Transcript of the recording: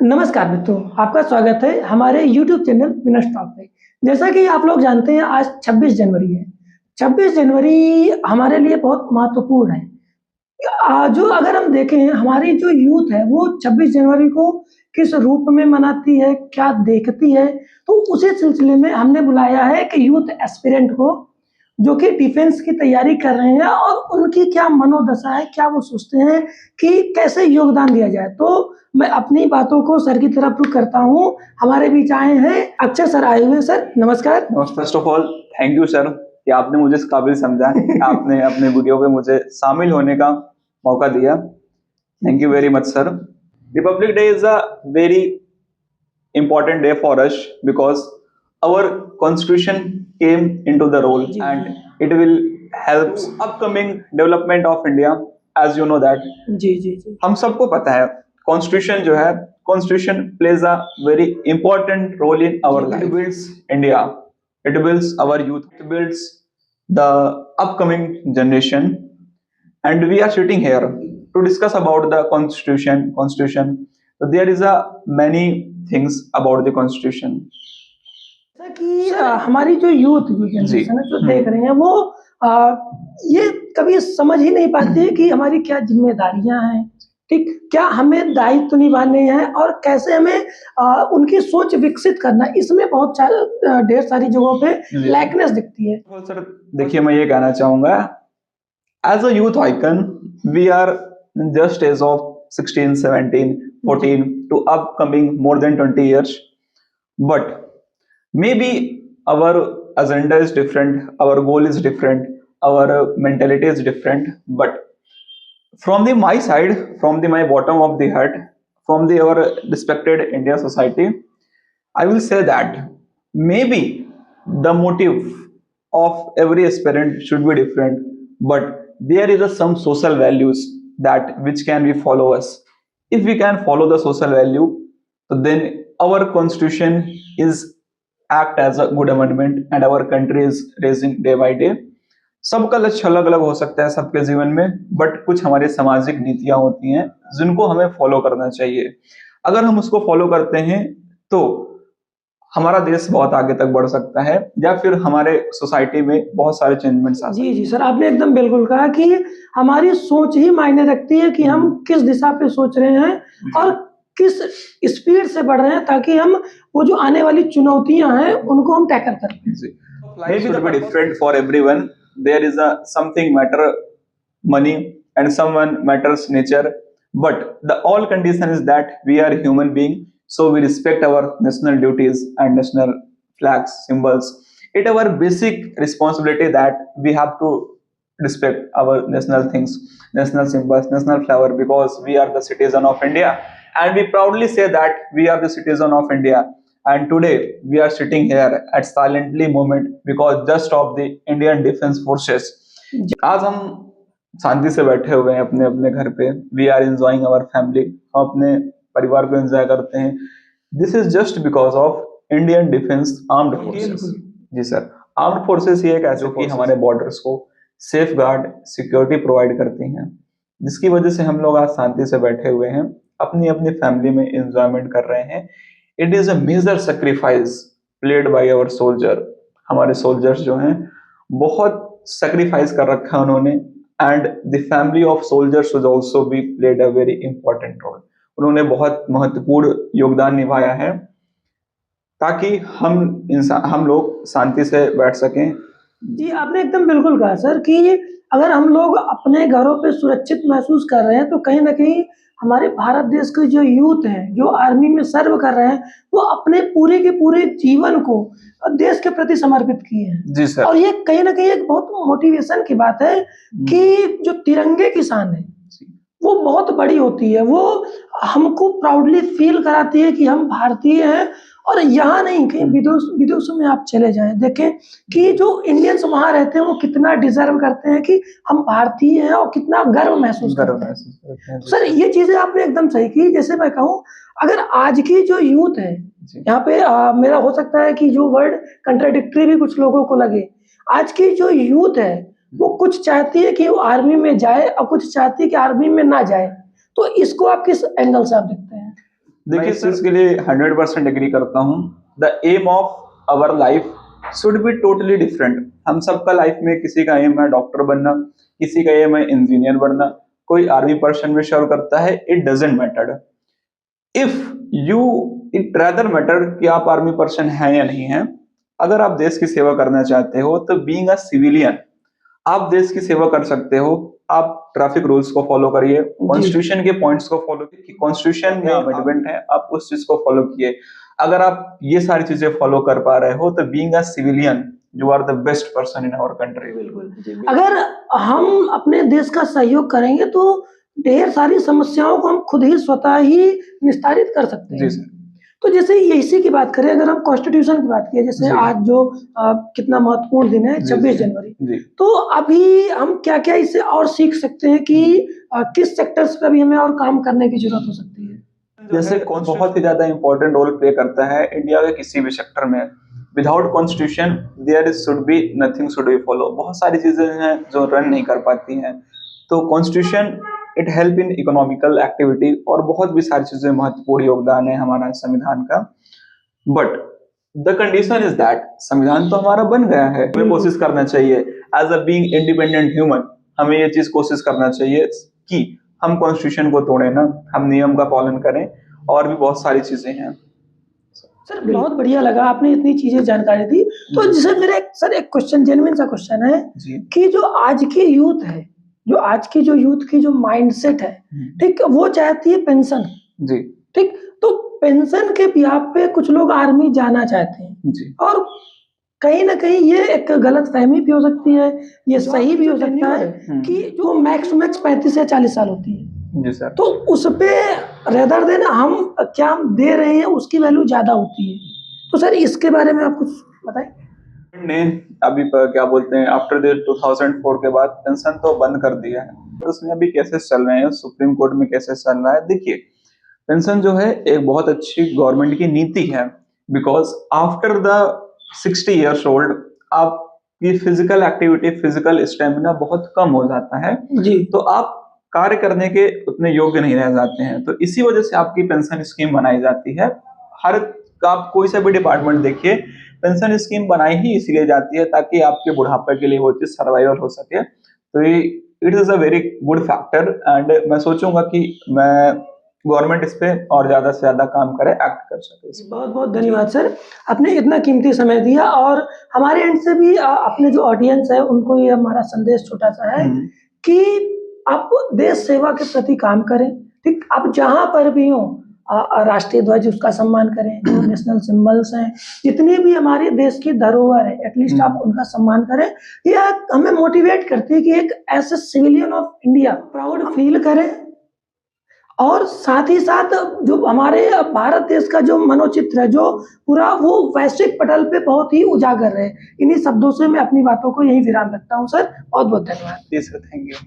नमस्कार मित्रों, आपका स्वागत है हमारे YouTube चैनल विनर्स टॉक पे। जैसा कि आप लोग जानते हैं आज 26 जनवरी है। 26 जनवरी हमारे लिए बहुत महत्वपूर्ण है। जो अगर हम देखें हमारी जो यूथ है वो 26 जनवरी को किस रूप में मनाती है, क्या देखती है, तो उसी सिलसिले में हमने बुलाया है कि यूथ एस्पिरेंट को जो कि डिफेंस की तैयारी कर रहे हैं और उनकी क्या मनोदशा है, क्या वो सोचते हैं कि कैसे योगदान दिया जाए। तो मैं अपनी बातों को सर की तरफ रुख करता हूँ। हमारे बीच आए हैं अक्षय सर आए हुए हैं। सर नमस्कार। First of all thank you sir कि आपने मुझे इस काबिल समझा कि आपने अपने वीडियो पे मुझे शामिल होने का मौका दिया। Thank you very much sir. Republic day is a very important day for us because our constitution came into the role and it will help upcoming development of India as you know that जी हम सबको पता है constitution जो है constitution plays a very important role in our life. It builds India, it builds our youth, it builds the upcoming generation and we are sitting here to discuss about the constitution. So there is a many things about the constitution. जैसा कि हमारी जो youth जो generation है जो देख रहे हैं वो ये कभी समझ ही नहीं पाती है कि हमारी क्या जिम्मेदारियां हैं, ठीक, क्या हमें दायित्व निभाने हैं और कैसे हमें उनकी सोच विकसित करना है। इसमें बहुत ढेर सारी जगहों पे लैकनेस दिखती है। सर देखिए मैं ये कहना चाहूंगा as a youth icon we are just age of 16 17 14 to upcoming more than 20 years, but maybe our agenda is different, our goal is different, our mentality is different, but from the my side, from the my bottom of the heart, from the our respected India society, I will say that maybe the motive of every aspirant should be different, but there is some social values that which can we follow us. If we can follow the social value, then our constitution is act as a good amendment and our country is raising day by day. सबका लक्ष्य अलग अलग हो सकता है सबके जीवन में, बट कुछ हमारी सामाजिक नीतियां होती हैं जिनको हमें फॉलो करना चाहिए। अगर हम उसको फॉलो करते हैं तो हमारा देश बहुत आगे तक बढ़ सकता है या फिर हमारे सोसाइटी में बहुत सारे चेंजमेंट्स आ सकते हैं। जी सर, आपने एकदम बिल्कुल कहा कि हमारी सोच ही मायने रखती है कि हम किस दिशा पे सोच रहे हैं और किस स्पीड से बढ़ रहे हैं ताकि हम वो जो आने वाली चुनौतियां हैं उनको हम टैकल कर पाए। Life should be different for everyone. There is a something matter money and someone matters nature, but the all condition is that we are human being, so we respect our national duties and national flags symbols. It our basic responsibility that we have to respect our national things, national symbols, national flower, because we are the citizen of India and we proudly say that we are the citizen of India. And today we are sitting here at silently moment because just of the Indian Defence Forces. आज हम शांति से बैठे हुए हैं अपने अपने घर पे। We are enjoying our family, हम अपने परिवार को एंजॉय करते हैं। This is just because of Indian defence armed forces. जी सर, आर्म्ड फोर्सेस ये एक ऐसे कि हमारे बॉर्डर्स को सेफ गार्ड सिक्योरिटी प्रोवाइड करती हैं, जिसकी वजह से हम लोग आज शांति से बैठे हुए हैं, अपनी अपनी फैमिली में एंजॉयमेंट कर रहे हैं। It is a major sacrifice played by our soldier. हमारे सोल्जर्स जो हैं बहुत सेक्रीफाइस कर रखा है उन्होंने, and the family of soldiers should also be played a very important role. उन्होंने बहुत महत्वपूर्ण योगदान निभाया है ताकि हम लोग शांति से बैठ सकें। जी, आपने एकदम बिल्कुल कहा सर कि अगर हम लोग अपने घरों पे सुरक्षित महसूस कर रहे हैं तो कहीं ना कहीं हमारे भारत देश के जो यूथ हैं जो आर्मी में सर्व कर रहे हैं वो अपने पूरे के पूरे जीवन को देश के प्रति समर्पित किए हैं। जी सर। और ये कहीं ना कहीं एक बहुत मोटिवेशन की बात है कि जो तिरंगे की शान है वो बहुत बड़ी होती है, वो हमको प्राउडली फील कराती है कि हम भारतीय हैं। और यहाँ नहीं, कहीं विदेशों में आप चले जाएं, देखें कि जो इंडियंस वहाँ रहते हैं वो कितना डिजर्व करते हैं कि हम भारतीय हैं और कितना गर्व महसूस करते हैं। सर ये चीजें आपने एकदम सही की। जैसे मैं कहूँ अगर आज की जो यूथ है यहाँ पे मेरा हो सकता है कि जो वर्ड कंट्राडिक्टरी भी कुछ लोगों को लगे, आज की जो यूथ है वो कुछ चाहती है कि वो आर्मी में जाए और कुछ चाहती है कि आर्मी में ना जाए, तो इसको आप किस एंगल से आप देखते हैं? देखिए, इस चीज के लिए 100% एग्री करता हूँ। The aim of our life should be totally different. हम सबका लाइफ में, किसी का एम है डॉक्टर बनना, किसी का एम है इंजीनियर बनना, कोई आर्मी पर्सन में सर्व करता है, it doesn't matter. If you, it rather matter कि आप आर्मी पर्सन हैं या नहीं हैं। अगर आप देश की सेवा करना चाहते हो तो बीइंग अ सिविलियन आप देश की सेवा कर सकते हो। आप ट्रैफिक रूल्स को फॉलो करिए, कॉन्स्टिट्यूशन के पॉइंट्स को फॉलो कीजिए, कॉन्स्टिट्यूशन में अमेंडमेंट है, आप उस चीज को फॉलो किए। अगर आप ये सारी चीजें फॉलो कर पा रहे हो तो being a civilian you are the best person in our country. बिल्कुल। अगर हम अपने देश का सहयोग करेंगे तो ढेर सारी समस्याओं को हम खुद ही स्वतः ही निस्तारित कर सकते हैं। जी सर। तो जैसे ये इसी की बात करें, अगर हम कॉन्स्टिट्यूशन की बात करें, जैसे जी। आज जो कितना महत्वपूर्ण दिन है, जी, 26 जी। जनवरी, जी। तो अभी हम क्या-क्या इससे और सीख सकते हैं कि किस सेक्टर्स पे भी हमें और काम करने की जरूरत हो सकती है? जैसे बहुत ही ज्यादा इंपॉर्टेंट रोल प्ले करता है इंडिया के किसी भी सेक्टर में। Without constitution there is should be nothing should be follow. बहुत सारी चीजें हैं जो रन नहीं कर पाती हैं, तो constitution it help in economical activity और बहुत भी सारी चीजें महत्वपूर्ण योगदान है हमारा संविधान का। But the condition is that संविधान तो हमारा बन गया है, हमें कोशिश करना चाहिए as a being independent human, हमें ये चीज कोशिश करना चाहिए कि हम कॉन्स्टिट्यूशन को तोड़े ना, हम नियम का पालन करें, और भी बहुत सारी चीजें हैं। सर बहुत बढ़िया लगा, आपने इतनी चीजें जानकारी दी। तो जैसे मेरा एक क्वेश्चन, जेन्युइन सा क्वेश्चन है जी। कि जो आज की यूथ है, जो आज की जो यूथ की जो माइंडसेट है, ठीक, वो चाहती है पेंशन। जी। ठीक, तो पेंशन के बिहाफ पे कुछ लोग आर्मी जाना चाहते हैं जी। और कहीं ना कहीं ये एक गलत फहमी भी हो सकती है, ये सही भी हो सकता है कि जो मैक्स 35 या 40 साल होती है, जी सर। तो उस पे रेदर देन हम क्या हम दे रहे हैं उसकी वैल्यू ज्यादा होती है। तो सर इसके बारे में आप कुछ बताएं। ने अभी क्या बोलते हैं, आफ्टर 2004 के बाद पेंशन तो बंद कर दिया है, तो उसमें अभी केसेस चल रहे हैं, सुप्रीम कोर्ट में केसेस चल रहा है। देखिए, पेंशन जो है एक बहुत अच्छी गवर्नमेंट की नीति है, because after the 60 years old आपकी फिजिकल एक्टिविटी, फिजिकल स्टेमिना बहुत कम हो जाता है जी। तो आप कार्य करने के उतने योग्य नहीं रह जाते हैं। तो इसी वजह से आपकी पेंशन स्कीम बनाई जाती है। हर आप कोई सा भी डिपार्टमेंट देखिए, पेंशन स्कीम बनाई ही इसलिए जाती है ताकि आपके बुढ़ापे के लिए वो चीज सर्वाइवल हो सके। तो it is a very good factor and मैं सोचूंगा कि मैं गवर्नमेंट इस पे और ज्यादा से ज्यादा काम करे, एक्ट कर सके। बहुत बहुत धन्यवाद सर, आपने इतना कीमती समय दिया और हमारे एंड से भी अपने जो ऑडियंस है उनको ये हमारा संदेश छोटा सा है कि आप देश सेवा के प्रति काम करें। ठीक, आप जहां पर भी हो राष्ट्रीय ध्वज उसका सम्मान करें, जो नेशनल सिंबल्स हैं, जितनी भी हमारे देश की धरोहर है, एटलीस्ट आप उनका सम्मान करें। यह हमें मोटिवेट करती है कि एक ऐसे civilian of India proud feel करें और साथ ही साथ जो हमारे भारत देश का जो मनोचित्र है, जो पूरा वो वैश्विक पटल पे बहुत ही उजागर है। इन्हीं शब्दों से मैं अपनी बातों को यही विराम रखता हूँ सर। बहुत बहुत धन्यवाद। जी सर, थैंक यू।